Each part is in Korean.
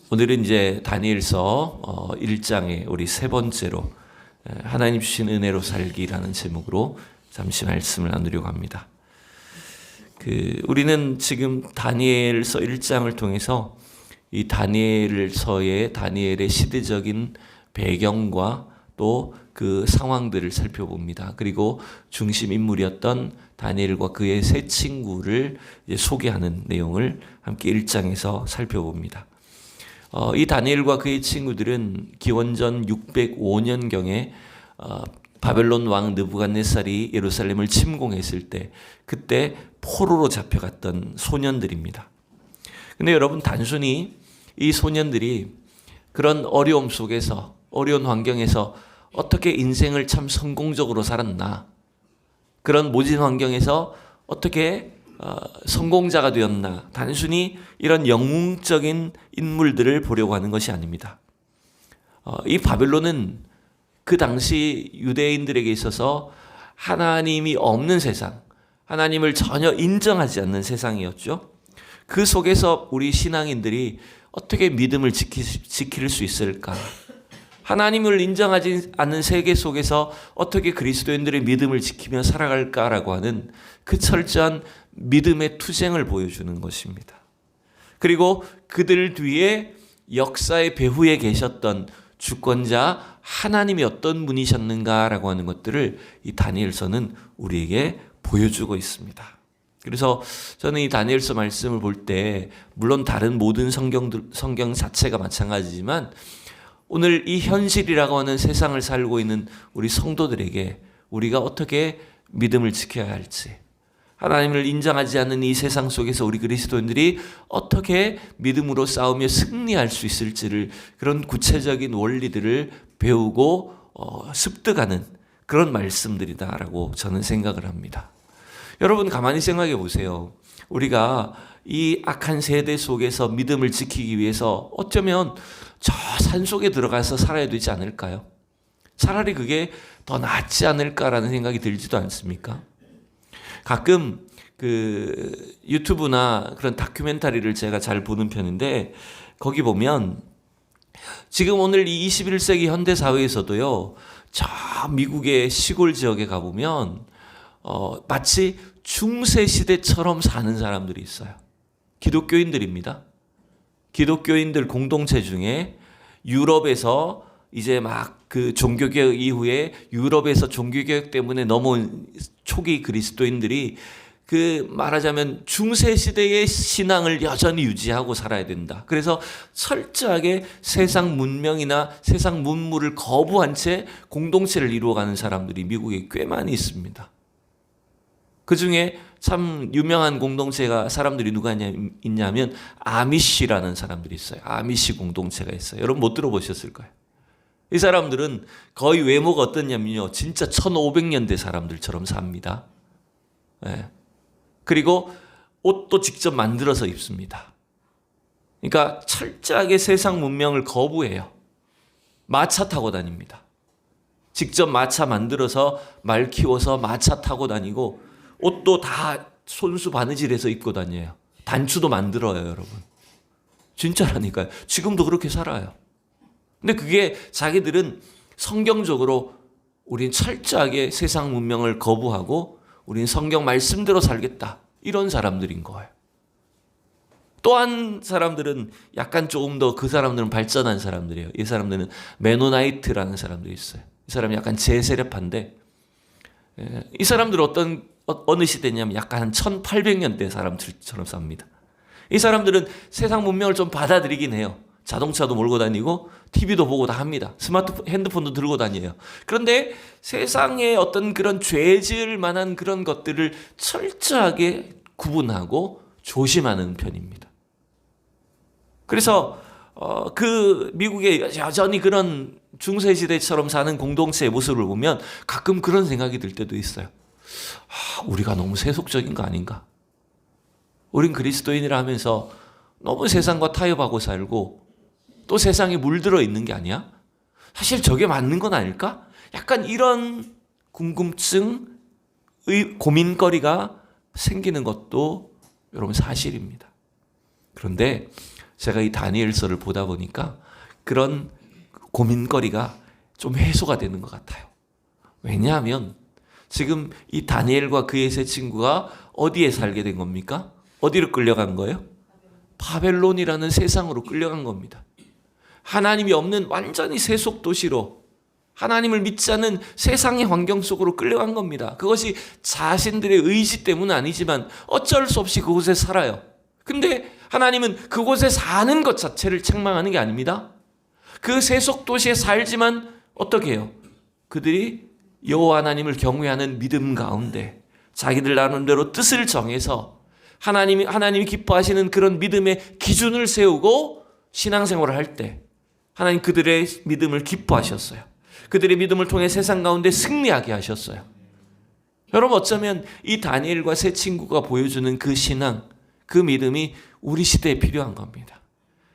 오늘은 이제 다니엘서 1장의 우리 세 번째로 하나님 주신 은혜로 살기라는 제목으로 잠시 말씀을 나누려고 합니다. 우리는 지금 다니엘서 1장을 통해서 이 다니엘서의 다니엘의 시대적인 배경과 또 그 상황들을 살펴봅니다. 그리고 중심 인물이었던 다니엘과 그의 세 친구를 이제 소개하는 내용을 함께 1장에서 살펴봅니다. 이 다니엘과 그의 친구들은 기원전 605년경에 바벨론 왕 느부갓네살이 예루살렘을 침공했을 때 그때 포로로 잡혀갔던 소년들입니다. 근데 여러분, 단순히 이 소년들이 그런 어려움 속에서, 어려운 환경에서 어떻게 인생을 참 성공적으로 살았나, 그런 모진 환경에서 어떻게 성공자가 되었나, 단순히 이런 영웅적인 인물들을 보려고 하는 것이 아닙니다. 이 바벨론은 그 당시 유대인들에게 있어서 하나님이 없는 세상, 하나님을 전혀 인정하지 않는 세상이었죠. 그 속에서 우리 신앙인들이 어떻게 믿음을 지킬 수 있을까? 하나님을 인정하지 않는 세계 속에서 어떻게 그리스도인들의 믿음을 지키며 살아갈까라고 하는 그 철저한 믿음의 투쟁을 보여주는 것입니다. 그리고 그들 뒤에 역사의 배후에 계셨던 주권자 하나님이 어떤 분이셨는가라고 하는 것들을 이 다니엘서는 우리에게 보여주고 있습니다. 그래서 저는 이 다니엘서 말씀을 볼 때 물론 다른 모든 성경 자체가 마찬가지지만 오늘 이 현실이라고 하는 세상을 살고 있는 우리 성도들에게 우리가 어떻게 믿음을 지켜야 할지, 하나님을 인정하지 않는 이 세상 속에서 우리 그리스도인들이 어떻게 믿음으로 싸우며 승리할 수 있을지를, 그런 구체적인 원리들을 배우고 습득하는 그런 말씀들이다라고 저는 생각을 합니다. 여러분, 가만히 생각해 보세요. 우리가 이 악한 세대 속에서 믿음을 지키기 위해서 어쩌면 저 산속에 들어가서 살아야 되지 않을까요? 차라리 그게 더 낫지 않을까라는 생각이 들지도 않습니까? 가끔 유튜브나 그런 다큐멘터리를 제가 잘 보는 편인데, 거기 보면 지금 오늘 이 21세기 현대 사회에서도요, 저 미국의 시골 지역에 가보면 마치 중세 시대처럼 사는 사람들이 있어요. 기독교인들입니다. 기독교인들 공동체 중에 유럽에서 이제 막 그 종교개혁 이후에 유럽에서 종교개혁 때문에 넘어온 초기 그리스도인들이 말하자면 중세시대의 신앙을 여전히 유지하고 살아야 된다. 그래서 철저하게 세상 문명이나 세상 문물을 거부한 채 공동체를 이루어가는 사람들이 미국에 꽤 많이 있습니다. 그 중에 참 유명한 공동체가 사람들이 누가 있냐면 아미시라는 사람들이 있어요. 아미시 공동체가 있어요. 여러분 못 들어보셨을 거예요. 이 사람들은 거의 외모가 어떠냐면요, 진짜 1500년대 사람들처럼 삽니다. 네. 그리고 옷도 직접 만들어서 입습니다. 그러니까 철저하게 세상 문명을 거부해요. 마차 타고 다닙니다. 직접 마차 만들어서 말 키워서 마차 타고 다니고, 옷도 다 손수 바느질해서 입고 다녀요. 단추도 만들어요, 여러분. 진짜라니까요. 지금도 그렇게 살아요. 근데 그게 자기들은 성경적으로 우린 철저하게 세상 문명을 거부하고 우린 성경 말씀대로 살겠다, 이런 사람들인 거예요. 또한 사람들은 약간 조금 더, 그 사람들은 발전한 사람들이에요. 이 사람들은 메노나이트라는 사람들이 있어요. 이 사람이 약간 제세례파인데, 이 사람들은 어느 시대냐면 약간 한 1800년대 사람들처럼 삽니다. 이 사람들은 세상 문명을 좀 받아들이긴 해요. 자동차도 몰고 다니고 TV도 보고 다 합니다. 핸드폰도 들고 다녀요. 그런데 세상에 어떤 그런 죄 지을 만한 그런 것들을 철저하게 구분하고 조심하는 편입니다. 그래서 미국의 여전히 그런 중세시대처럼 사는 공동체의 모습을 보면 가끔 그런 생각이 들 때도 있어요. 우리가 너무 세속적인 거 아닌가? 우린 그리스도인이라 하면서 너무 세상과 타협하고 살고 또 세상에 물들어 있는 게 아니야? 사실 저게 맞는 건 아닐까? 약간 이런 궁금증, 고민거리가 생기는 것도 여러분 사실입니다. 그런데 제가 이 다니엘서를 보다 보니까 그런 고민거리가 좀 해소가 되는 것 같아요. 왜냐하면 지금 이 다니엘과 그의 세 친구가 어디에 살게 된 겁니까? 어디로 끌려간 거예요? 바벨론이라는 세상으로 끌려간 겁니다. 하나님이 없는 완전히 세속 도시로, 하나님을 믿지 않는 세상의 환경 속으로 끌려간 겁니다. 그것이 자신들의 의지 때문은 아니지만 어쩔 수 없이 그곳에 살아요. 근데 하나님은 그곳에 사는 것 자체를 책망하는 게 아닙니다. 그 세속 도시에 살지만 어떻게 해요? 그들이 여호와 하나님을 경외하는 믿음 가운데 자기들 나름대로 뜻을 정해서 하나님이 기뻐하시는 그런 믿음의 기준을 세우고 신앙생활을 할 때 하나님 그들의 믿음을 기뻐하셨어요. 그들의 믿음을 통해 세상 가운데 승리하게 하셨어요. 여러분, 어쩌면 이 다니엘과 세 친구가 보여주는 그 신앙, 그 믿음이 우리 시대에 필요한 겁니다.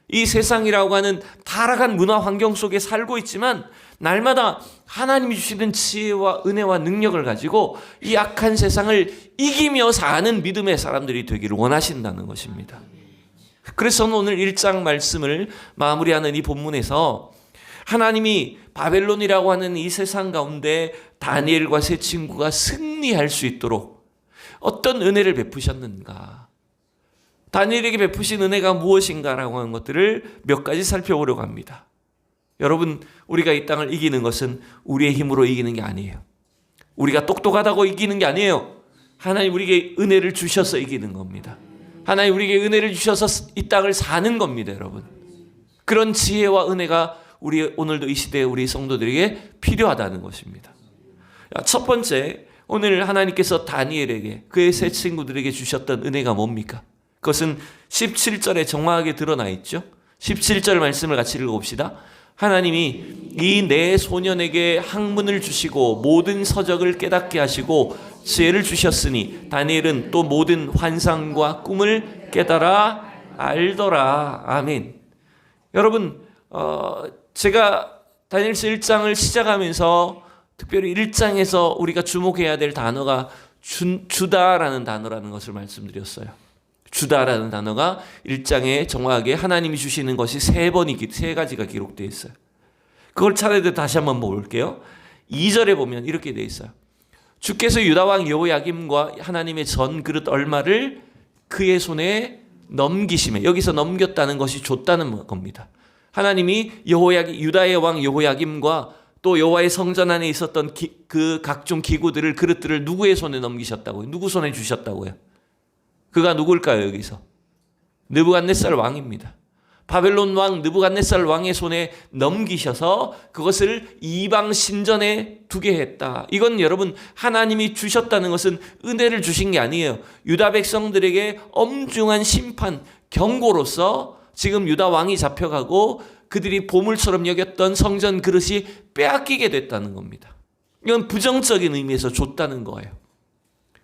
이 세상이라고 하는 타락한 문화 환경 속에 살고 있지만 날마다 하나님이 주시는 지혜와 은혜와 능력을 가지고 이 악한 세상을 이기며 사는 믿음의 사람들이 되기를 원하신다는 것입니다. 그래서 오늘 1장 말씀을 마무리하는 이 본문에서 하나님이 바벨론이라고 하는 이 세상 가운데 다니엘과 세 친구가 승리할 수 있도록 어떤 은혜를 베푸셨는가, 다니엘에게 베푸신 은혜가 무엇인가라고 하는 것들을 몇 가지 살펴보려고 합니다. 여러분, 우리가 이 땅을 이기는 것은 우리의 힘으로 이기는 게 아니에요. 우리가 똑똑하다고 이기는 게 아니에요. 하나님 우리에게 은혜를 주셔서 이기는 겁니다. 하나님 우리에게 은혜를 주셔서 이 땅을 사는 겁니다, 여러분. 그런 지혜와 은혜가 우리 오늘도 이 시대에 우리 성도들에게 필요하다는 것입니다. 첫 번째, 오늘 하나님께서 다니엘에게 그의 세 친구들에게 주셨던 은혜가 뭡니까? 그것은 17절에 정확하게 드러나 있죠. 17절 말씀을 같이 읽어봅시다. 하나님이 이 네 소년에게 학문을 주시고 모든 서적을 깨닫게 하시고 지혜를 주셨으니 다니엘은 또 모든 환상과 꿈을 깨달아 알더라. 아멘. 여러분, 제가 다니엘서 1장을 시작하면서 특별히 1장에서 우리가 주목해야 될 단어가 주다라는 단어라는 것을 말씀드렸어요. 주다라는 단어가 1장에 정확하게 하나님이 주시는 것이 세 가지가 기록되어 있어요. 그걸 차례대로 다시 한번 볼게요. 2절에 보면 이렇게 되어 있어요. 주께서 유다 왕 여호야김과 하나님의 전 그릇 얼마를 그의 손에 넘기심에, 여기서 넘겼다는 것이 줬다는 겁니다. 하나님이 유다의 왕 여호야김과 또 여호와의 성전 안에 있었던 그 각종 기구들을, 그릇들을 누구의 손에 넘기셨다고요? 누구 손에 주셨다고요? 그가 누굴까요? 여기서 느부갓네살 왕입니다. 바벨론 왕 느부갓네살 왕의 손에 넘기셔서 그것을 이방 신전에 두게 했다. 이건 여러분, 하나님이 주셨다는 것은 은혜를 주신 게 아니에요. 유다 백성들에게 엄중한 심판, 경고로서 지금 유다 왕이 잡혀가고 그들이 보물처럼 여겼던 성전 그릇이 빼앗기게 됐다는 겁니다. 이건 부정적인 의미에서 줬다는 거예요.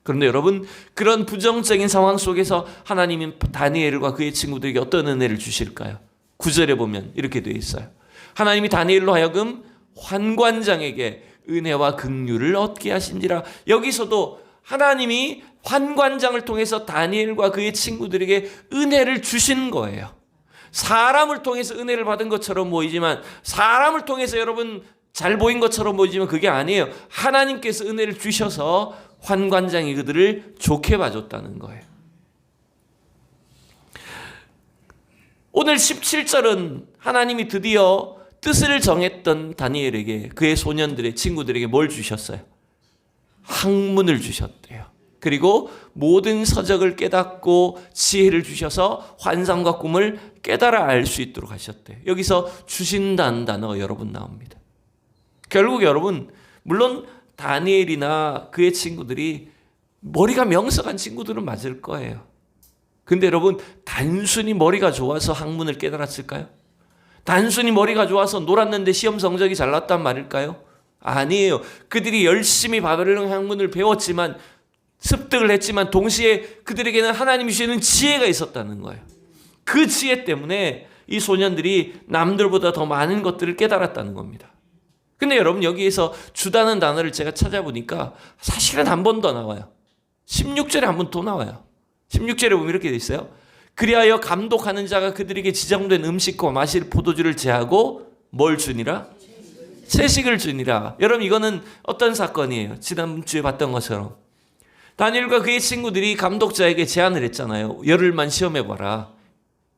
그런데 여러분, 그런 부정적인 상황 속에서 하나님은 다니엘과 그의 친구들에게 어떤 은혜를 주실까요? 9절에 보면 이렇게 되어 있어요. 하나님이 다니엘로 하여금 환관장에게 은혜와 긍휼을 얻게 하신지라. 여기서도 하나님이 환관장을 통해서 다니엘과 그의 친구들에게 은혜를 주신 거예요. 사람을 통해서 은혜를 받은 것처럼 보이지만, 사람을 통해서 여러분 잘 보인 것처럼 보이지만 그게 아니에요. 하나님께서 은혜를 주셔서 환관장이 그들을 좋게 봐줬다는 거예요. 오늘 17절은 하나님이 드디어 뜻을 정했던 다니엘에게, 그의 소년들의 친구들에게 뭘 주셨어요? 학문을 주셨대요. 그리고 모든 서적을 깨닫고 지혜를 주셔서 환상과 꿈을 깨달아 알 수 있도록 하셨대요. 여기서 주신다는 단어가 여러 번 나옵니다. 결국 여러분, 물론 다니엘이나 그의 친구들이 머리가 명석한 친구들은 맞을 거예요. 근데 여러분, 단순히 머리가 좋아서 학문을 깨달았을까요? 단순히 머리가 좋아서 놀았는데 시험 성적이 잘 났단 말일까요? 아니에요. 그들이 열심히 바벨론 학문을 배웠지만, 습득을 했지만 동시에 그들에게는 하나님이 주시는 지혜가 있었다는 거예요. 그 지혜 때문에 이 소년들이 남들보다 더 많은 것들을 깨달았다는 겁니다. 근데 여러분, 여기에서 주다는 단어를 제가 찾아보니까 사실은 한 번 더 나와요. 16절에 한 번 또 나와요. 16절에 보면 이렇게 돼 있어요. 그리하여 감독하는 자가 그들에게 지정된 음식과 마실 포도주를 제하고 뭘 주니라? 채식을 주니라. 여러분, 이거는 어떤 사건이에요? 지난주에 봤던 것처럼 다니엘과 그의 친구들이 감독자에게 제안을 했잖아요. 열흘만 시험해봐라.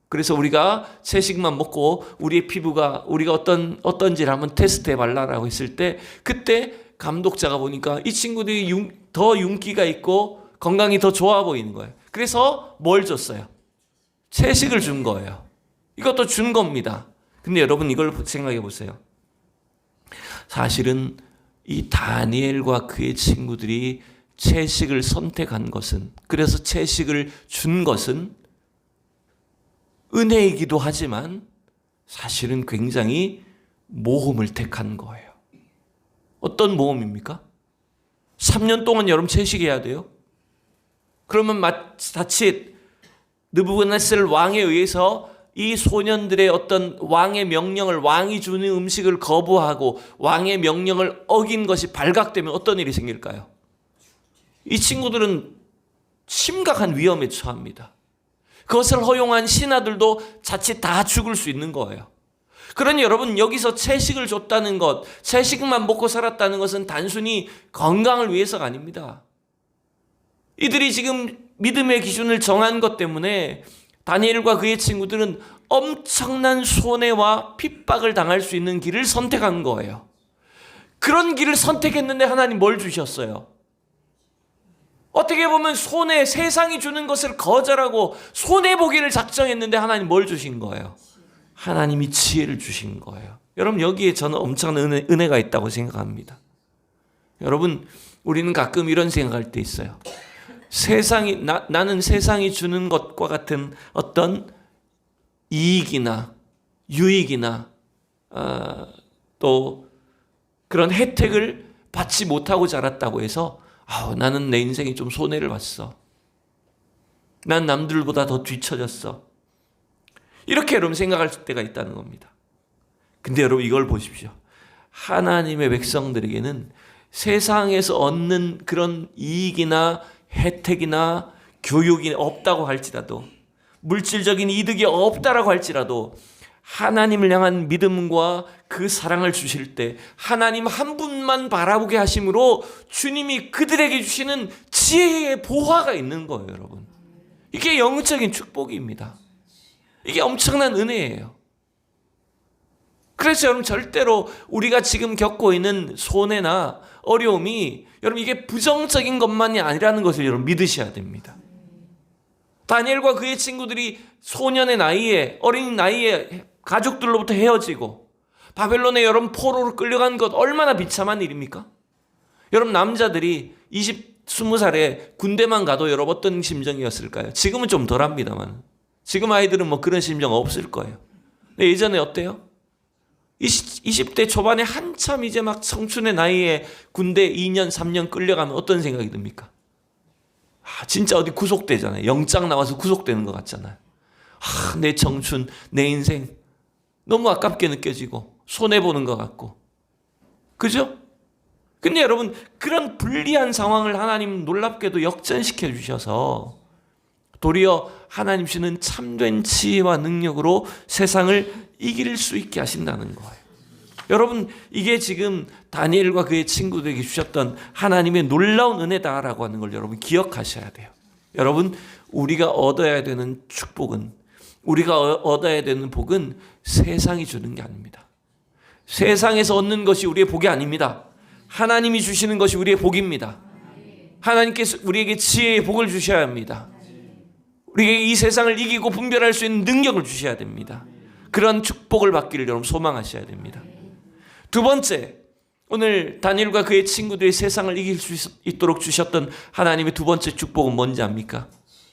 그래서 우리가 채식만 먹고 우리의 피부가 우리가 어떤지를 한번 테스트해봐라라고 했을 때, 그때 감독자가 보니까 이 친구들이 더 윤기가 있고 건강이 더 좋아 보이는 거예요. 그래서 뭘 줬어요? 채식을 준 거예요. 이것도 준 겁니다. 근데 여러분, 이걸 생각해 보세요. 사실은 이 다니엘과 그의 친구들이 채식을 선택한 것은, 그래서 채식을 준 것은 은혜이기도 하지만 사실은 굉장히 모험을 택한 거예요. 어떤 모험입니까? 3년 동안 여러분 채식해야 돼요. 그러면 자칫 느부갓네살 왕에 의해서 이 소년들의 어떤 왕의 명령을, 왕이 주는 음식을 거부하고 왕의 명령을 어긴 것이 발각되면 어떤 일이 생길까요? 이 친구들은 심각한 위험에 처합니다. 그것을 허용한 신하들도 자칫 다 죽을 수 있는 거예요. 그러니 여러분, 여기서 채식을 줬다는 것, 채식만 먹고 살았다는 것은 단순히 건강을 위해서가 아닙니다. 이들이 지금 믿음의 기준을 정한 것 때문에 다니엘과 그의 친구들은 엄청난 손해와 핍박을 당할 수 있는 길을 선택한 거예요. 그런 길을 선택했는데 하나님 뭘 주셨어요? 어떻게 보면 세상이 주는 것을 거절하고 손해보기를 작정했는데 하나님 뭘 주신 거예요? 하나님이 지혜를 주신 거예요. 여러분, 여기에 저는 엄청난 은혜가 있다고 생각합니다. 여러분, 우리는 가끔 이런 생각할 때 있어요. 나는 세상이 주는 것과 같은 어떤 이익이나 유익이나 또 그런 혜택을 받지 못하고 자랐다고 해서 나는 내 인생이 좀 손해를 봤어. 난 남들보다 더 뒤처졌어. 이렇게 여러분 생각할 때가 있다는 겁니다. 근데 여러분, 이걸 보십시오. 하나님의 백성들에게는 세상에서 얻는 그런 이익이나 혜택이나 교육이 없다고 할지라도, 물질적인 이득이 없다라고 할지라도 하나님을 향한 믿음과 그 사랑을 주실 때 하나님 한 분만 바라보게 하심으로 주님이 그들에게 주시는 지혜의 보화가 있는 거예요. 여러분, 이게 영적인 축복입니다. 이게 엄청난 은혜예요. 그래서 여러분, 절대로 우리가 지금 겪고 있는 손해나 어려움이 여러분 이게 부정적인 것만이 아니라는 것을 여러분 믿으셔야 됩니다. 다니엘과 그의 친구들이 소년의 나이에, 어린 나이에 가족들로부터 헤어지고 바벨론에 여러분 포로로 끌려간 것 얼마나 비참한 일입니까? 여러분, 남자들이 20살에 군대만 가도 여러분 어떤 심정이었을까요? 지금은 좀 덜합니다만 지금 아이들은 뭐 그런 심정 없을 거예요. 근데 예전에 어때요? 20대 초반에 한참 이제 막 청춘의 나이에 군대 2년 3년 끌려가면 어떤 생각이 듭니까? 진짜 어디 구속되잖아요. 영장 나와서 구속되는 것 같잖아요. 내 청춘, 내 인생 너무 아깝게 느껴지고 손해보는 것 같고, 그죠? 근데 여러분, 그런 불리한 상황을 하나님 놀랍게도 역전시켜 주셔서 도리어 하나님 주시는 참된 지혜와 능력으로 세상을 이길 수 있게 하신다는 거예요. 여러분, 이게 지금 다니엘과 그의 친구들에게 주셨던 하나님의 놀라운 은혜다라고 하는 걸 여러분 기억하셔야 돼요. 여러분, 우리가 얻어야 되는 축복은, 우리가 얻어야 되는 복은 세상이 주는 게 아닙니다. 세상에서 얻는 것이 우리의 복이 아닙니다. 하나님이 주시는 것이 우리의 복입니다. 하나님께서 우리에게 지혜의 복을 주셔야 합니다. 우리에게 이 세상을 이기고 분별할 수 있는 능력을 주셔야 됩니다. 그런 축복을 받기를 여러분 소망하셔야 됩니다. 두 번째, 오늘 다니엘과 그의 친구들이 세상을 이길 수 있도록 주셨던 하나님의 두 번째 축복은 뭔지 압니까?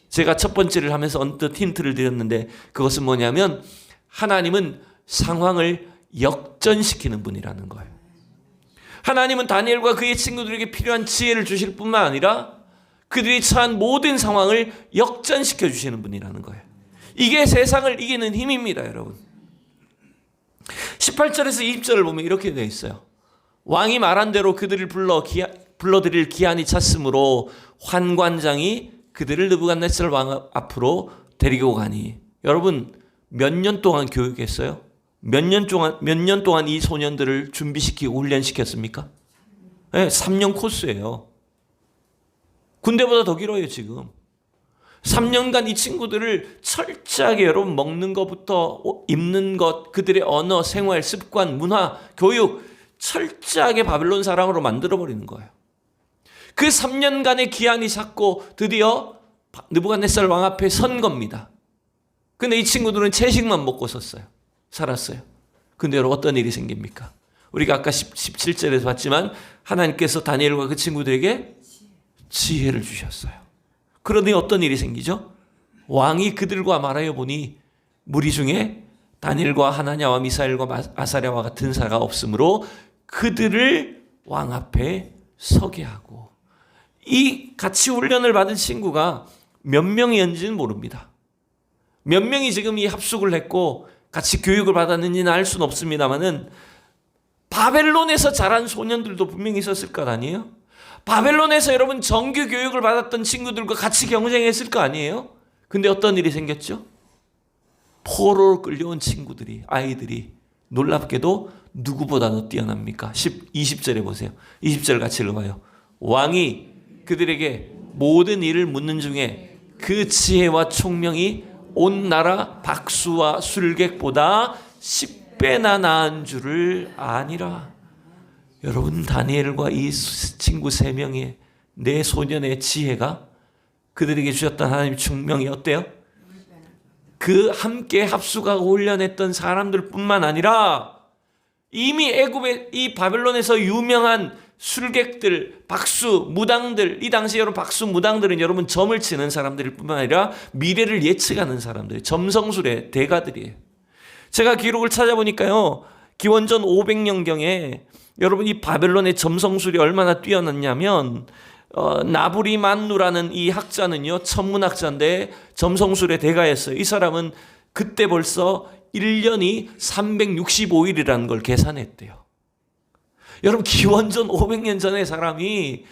제가 첫 번째를 하면서 언뜻 힌트를 드렸는데 그것은 뭐냐면 하나님은 상황을 역전시키는 분이라는 거예요. 하나님은 다니엘과 그의 친구들에게 필요한 지혜를 주실 뿐만 아니라 그들이 처한 모든 상황을 역전시켜 주시는 분이라는 거예요. 이게 세상을 이기는 힘입니다, 여러분. 18절에서 20절을 보면 이렇게 되어 있어요. 왕이 말한 대로 그들을 불러들일 기한이 찼으므로 환관장이 그들을 느부갓네살 왕 앞으로 데리고 가니 여러분 몇 년 동안 교육했어요? 몇 년 동안 이 소년들을 준비시키고 훈련시켰습니까? 네, 3년 코스예요. 군대보다 더 길어요 지금. 3년간 이 친구들을 철저하게 여러분 먹는 것부터 입는 것, 그들의 언어, 생활, 습관, 문화, 교육 철저하게 바벨론 사람으로 만들어버리는 거예요. 그 3년간의 기한이 찼고 드디어 느부갓네살 왕 앞에 선 겁니다. 근데 이 친구들은 채식만 먹고 살았어요. 근데 여러분 어떤 일이 생깁니까? 우리가 아까 17절에서 봤지만 하나님께서 다니엘과 그 친구들에게 지혜를 주셨어요. 그러니 어떤 일이 생기죠? 왕이 그들과 말하여 보니 무리 중에 다니엘과 하나냐와 미사엘과 아사랴와 같은 자가 없으므로 그들을 왕 앞에 서게 하고, 이 같이 훈련을 받은 친구가 몇 명이었는지는 모릅니다. 몇 명이 지금 이 합숙을 했고 같이 교육을 받았는지는 알 수는 없습니다만은 바벨론에서 자란 소년들도 분명히 있었을 것 아니에요? 바벨론에서 여러분 정규 교육을 받았던 친구들과 같이 경쟁했을 거 아니에요? 근데 어떤 일이 생겼죠? 포로로 끌려온 아이들이 놀랍게도 누구보다도 뛰어납니까? 20절에 보세요. 20절 같이 읽어봐요. 왕이 그들에게 모든 일을 묻는 중에 그 지혜와 총명이 온 나라 박수와 술객보다 10배나 나은 줄을 아니라. 여러분 다니엘과 이 친구 3명의 네 소년의 지혜가 그들에게 주셨던 하나님의 총명이 어때요? 그 함께 합숙하고 훈련했던 사람들 뿐만 아니라 이미 애굽의 이 바벨론에서 유명한 술객들, 박수, 무당들, 이 당시 여러분 박수, 무당들은 여러분 점을 치는 사람들일 뿐만 아니라 미래를 예측하는 사람들, 점성술의 대가들이에요. 제가 기록을 찾아보니까요, 기원전 500년경에 여러분 이 바벨론의 점성술이 얼마나 뛰어났냐면 나부리 만누라는 이 학자는요, 천문학자인데 점성술의 대가였어요. 이 사람은 그때 벌써 1년이 365일이라는 걸 계산했대요. 여러분 기원전 500년 전의 사람이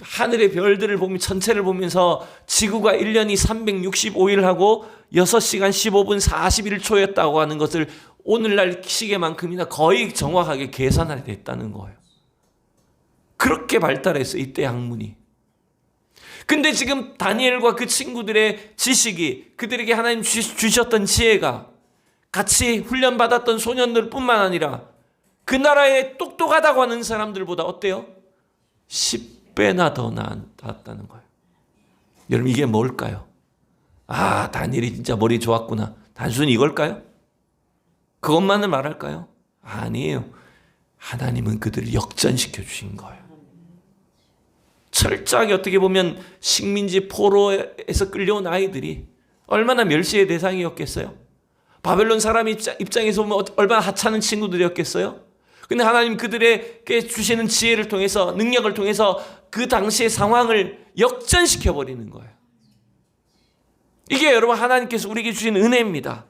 하늘의 별들을 보면 천체를 보면서 지구가 1년이 365일하고 6시간 15분 41초였다고 하는 것을 오늘날 시계만큼이나 거의 정확하게 계산하게 됐다는 거예요. 그렇게 발달했어요, 이때 학문이. 근데 지금 다니엘과 그 친구들의 지식이, 그들에게 하나님 주셨던 지혜가 같이 훈련받았던 소년들 뿐만 아니라 그 나라에 똑똑하다고 하는 사람들보다 어때요? 10배나 더 나았다는 거예요. 여러분 이게 뭘까요? 아, 다니엘이 진짜 머리 좋았구나. 단순히 이걸까요? 그것만을 말할까요? 아니에요. 하나님은 그들을 역전시켜 주신 거예요. 철저하게 어떻게 보면 식민지 포로에서 끌려온 아이들이 얼마나 멸시의 대상이었겠어요? 바벨론 사람 입장에서 보면 얼마나 하찮은 친구들이었겠어요? 근데 하나님 그들에게 주시는 지혜를 통해서, 능력을 통해서 그 당시의 상황을 역전시켜 버리는 거예요. 이게 여러분 하나님께서 우리에게 주신 은혜입니다.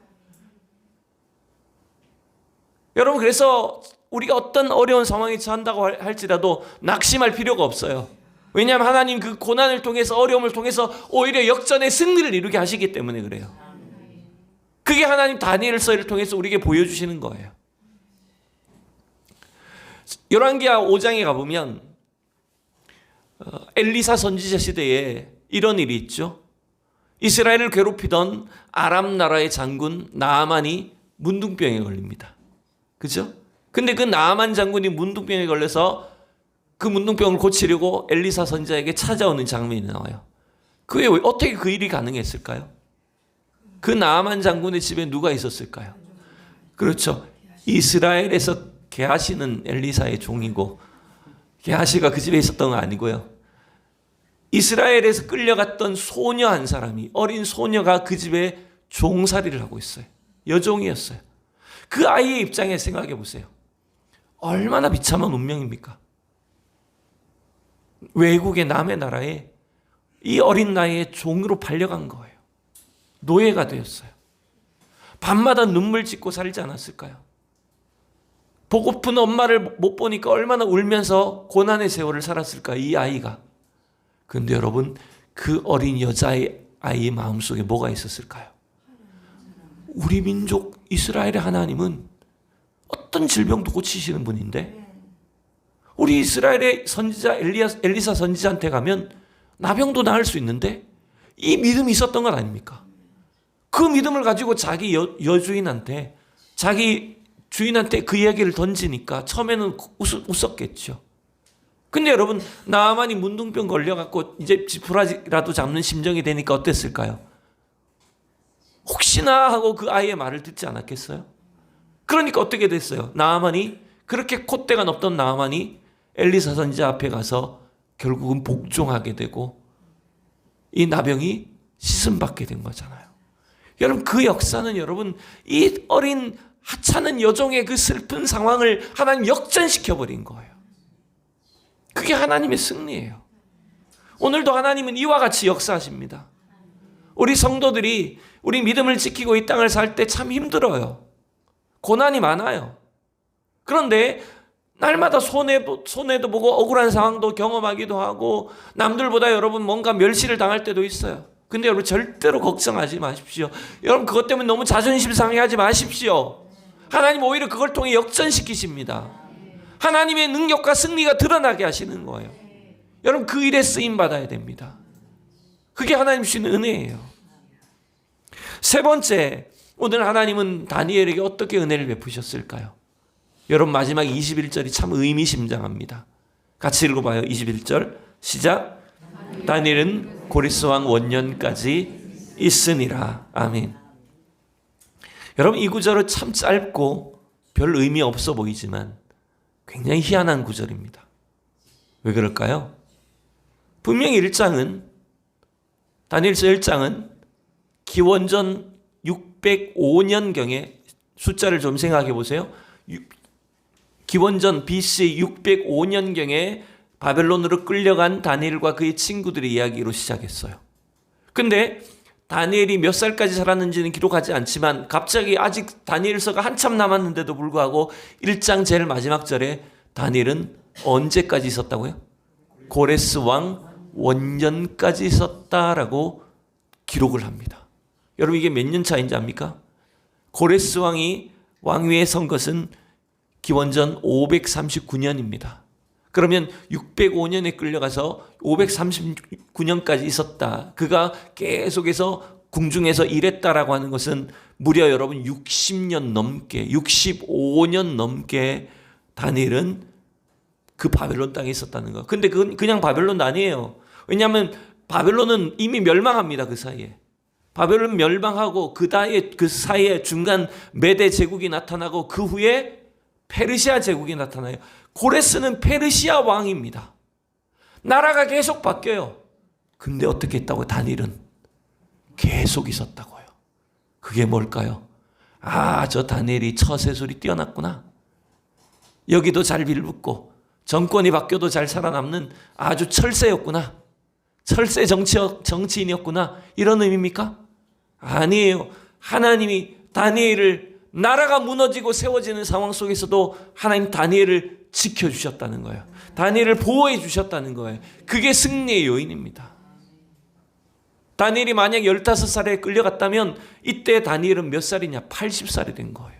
여러분 그래서 우리가 어떤 어려운 상황에 처한다고 할지라도 낙심할 필요가 없어요. 왜냐하면 하나님 그 고난을 통해서, 어려움을 통해서 오히려 역전의 승리를 이루게 하시기 때문에 그래요. 그게 하나님 다니엘서를 통해서 우리에게 보여주시는 거예요. 열왕기하 5장에 가보면 엘리사 선지자 시대에 이런 일이 있죠. 이스라엘을 괴롭히던 아람 나라의 장군 나아만이 문둥병에 걸립니다. 그죠? 근데 그 나아만 장군이 문둥병에 걸려서 그 문둥병을 고치려고 엘리사 선지자에게 찾아오는 장면이 나와요. 그게 어떻게 그 일이 가능했을까요? 그 나아만 장군의 집에 누가 있었을까요? 그렇죠. 이스라엘에서 게하시는 엘리사의 종이고, 게하시가 그 집에 있었던 건 아니고요. 이스라엘에서 끌려갔던 소녀 한 사람이, 어린 소녀가 그 집에 종살이를 하고 있어요. 여종이었어요. 그 아이의 입장에 생각해 보세요. 얼마나 비참한 운명입니까? 외국의 남의 나라에 이 어린 나이에 종으로 팔려간 거예요. 노예가 되었어요. 밤마다 눈물 짓고 살지 않았을까요? 보고픈 엄마를 못 보니까 얼마나 울면서 고난의 세월을 살았을까, 이 아이가. 그런데 여러분 그 어린 여자의 아이의 마음속에 뭐가 있었을까요? 우리 민족 이스라엘의 하나님은 어떤 질병도 고치시는 분인데 우리 이스라엘의 선지자 엘리사 선지자한테 가면 나병도 나을 수 있는데 이 믿음이 있었던 것 아닙니까? 그 믿음을 가지고 자기 여주인한테 자기 주인한테 그 이야기를 던지니까 처음에는 웃었겠죠. 근데 여러분 나아만이 문둥병 걸려갖고 이제 지푸라기라도 잡는 심정이 되니까 어땠을까요? 혹시나 하고 그 아이의 말을 듣지 않았겠어요? 그러니까 어떻게 됐어요? 나아만이 그렇게 콧대가 높던 나아만이 엘리사 선지자 앞에 가서 결국은 복종하게 되고 이 나병이 씻음받게 된 거잖아요. 여러분 그 역사는 여러분 이 어린 하찮은 여종의 그 슬픈 상황을 하나님 역전시켜버린 거예요. 그게 하나님의 승리예요. 오늘도 하나님은 이와 같이 역사하십니다. 우리 성도들이 우리 믿음을 지키고 이 땅을 살 때 참 힘들어요. 고난이 많아요. 그런데 날마다 손해도 보고 억울한 상황도 경험하기도 하고 남들보다 여러분 뭔가 멸시를 당할 때도 있어요. 근데 여러분 절대로 걱정하지 마십시오. 여러분 그것 때문에 너무 자존심 상해하지 마십시오. 하나님 오히려 그걸 통해 역전시키십니다. 하나님의 능력과 승리가 드러나게 하시는 거예요. 여러분 그 일에 쓰임받아야 됩니다. 그게 하나님 주시는 은혜예요. 세 번째, 오늘 하나님은 다니엘에게 어떻게 은혜를 베푸셨을까요? 여러분 마지막 21절이 참 의미심장합니다. 같이 읽어봐요. 21절 시작. 다니엘은 고레스 왕 원년까지 있으니라. 아멘. 여러분 이 구절은 참 짧고 별 의미 없어 보이지만 굉장히 희한한 구절입니다. 왜 그럴까요? 분명히 1장은 다니엘서 1장은 기원전 605년경에 숫자를 좀 생각해 보세요. 기원전 BC 605년경에 바벨론으로 끌려간 다니엘과 그의 친구들의 이야기로 시작했어요. 근데 다니엘이 몇 살까지 살았는지는 기록하지 않지만 갑자기 아직 다니엘서가 한참 남았는데도 불구하고 1장 제일 마지막 절에 다니엘은 언제까지 있었다고요? 고레스 왕 원년까지 있었다라고 기록을 합니다. 여러분 이게 몇 년 차인지 압니까? 고레스 왕이 왕위에 선 것은 기원전 539년입니다. 그러면 605년에 끌려가서 539년까지 있었다. 그가 계속해서 궁중에서 일했다라고 하는 것은 무려 여러분 60년 넘게 65년 넘게 다니엘은 그 바벨론 땅에 있었다는 거. 근데 그건 그냥 바벨론도 아니에요. 왜냐하면 바벨론은 이미 멸망합니다. 그 사이에. 바벨론 멸망하고 그 사이에 중간 메대 제국이 나타나고 그 후에 페르시아 제국이 나타나요. 고레스는 페르시아 왕입니다. 나라가 계속 바뀌어요. 근데 어떻게 했다고? 다니엘은 계속 있었다고요. 그게 뭘까요? 아, 저 다니엘이 처세술이 뛰어났구나. 여기도 잘 빌붙고 정권이 바뀌어도 잘 살아남는 아주 철새였구나. 철새 정치인이었구나. 이런 의미입니까? 아니에요. 하나님이 다니엘을 나라가 무너지고 세워지는 상황 속에서도 하나님 다니엘을 지켜주셨다는 거예요. 다니엘을 보호해 주셨다는 거예요. 그게 승리의 요인입니다. 다니엘이 만약 15살에 끌려갔다면 이때 다니엘은 몇 살이냐? 80살이 된 거예요.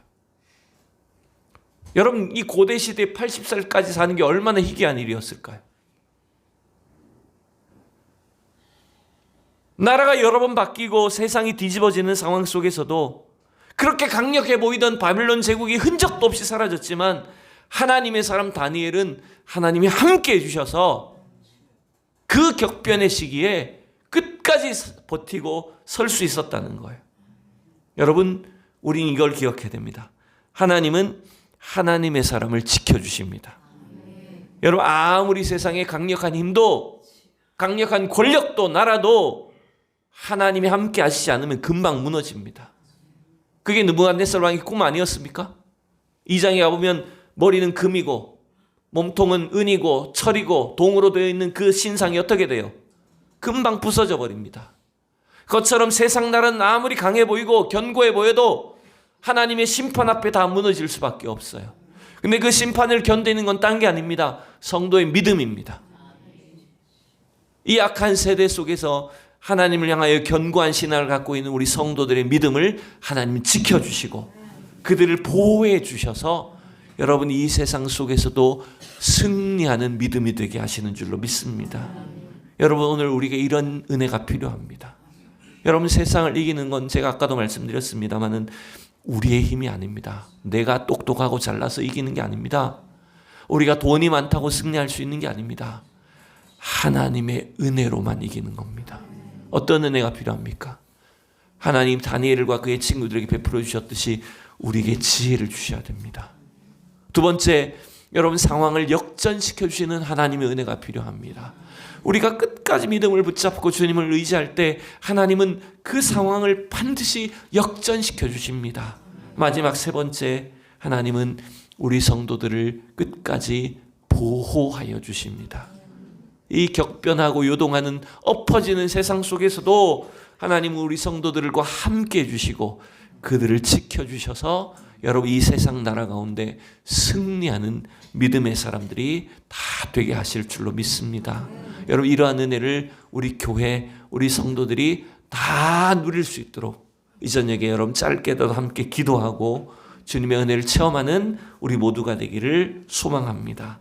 여러분 이 고대 시대에 80살까지 사는 게 얼마나 희귀한 일이었을까요? 나라가 여러 번 바뀌고 세상이 뒤집어지는 상황 속에서도 그렇게 강력해 보이던 바벨론 제국이 흔적도 없이 사라졌지만 하나님의 사람 다니엘은 하나님이 함께 해주셔서 그 격변의 시기에 끝까지 버티고 설 수 있었다는 거예요. 여러분 우리는 이걸 기억해야 됩니다. 하나님은 하나님의 사람을 지켜주십니다. 여러분 아무리 세상에 강력한 힘도 강력한 권력도 나라도 하나님이 함께 하시지 않으면 금방 무너집니다. 그게 느부갓네살 왕의 꿈 아니었습니까? 2장에 가보면 머리는 금이고 몸통은 은이고 철이고 동으로 되어 있는 그 신상이 어떻게 돼요? 금방 부서져 버립니다. 그것처럼 세상 나라는 아무리 강해 보이고 견고해 보여도 하나님의 심판 앞에 다 무너질 수밖에 없어요. 근데 그 심판을 견디는 건 딴 게 아닙니다. 성도의 믿음입니다. 이 악한 세대 속에서 하나님을 향하여 견고한 신앙을 갖고 있는 우리 성도들의 믿음을 하나님이 지켜주시고 그들을 보호해 주셔서 여러분 이 세상 속에서도 승리하는 믿음이 되게 하시는 줄로 믿습니다. 여러분 오늘 우리에게 이런 은혜가 필요합니다. 여러분 세상을 이기는 건 제가 아까도 말씀드렸습니다마는 우리의 힘이 아닙니다. 내가 똑똑하고 잘나서 이기는 게 아닙니다. 우리가 돈이 많다고 승리할 수 있는 게 아닙니다. 하나님의 은혜로만 이기는 겁니다. 어떤 은혜가 필요합니까? 하나님 다니엘과 그의 친구들에게 베풀어 주셨듯이 우리에게 지혜를 주셔야 됩니다. 두 번째, 여러분 상황을 역전시켜 주시는 하나님의 은혜가 필요합니다. 우리가 끝까지 믿음을 붙잡고 주님을 의지할 때 하나님은 그 상황을 반드시 역전시켜 주십니다. 마지막 세 번째, 하나님은 우리 성도들을 끝까지 보호하여 주십니다. 이 격변하고 요동하는 엎어지는 세상 속에서도 하나님은 우리 성도들과 함께 해주시고 그들을 지켜주셔서 여러분 이 세상 나라 가운데 승리하는 믿음의 사람들이 다 되게 하실 줄로 믿습니다. 여러분 이러한 은혜를 우리 교회, 우리 성도들이 다 누릴 수 있도록 이 저녁에 여러분 짧게라도 함께 기도하고 주님의 은혜를 체험하는 우리 모두가 되기를 소망합니다.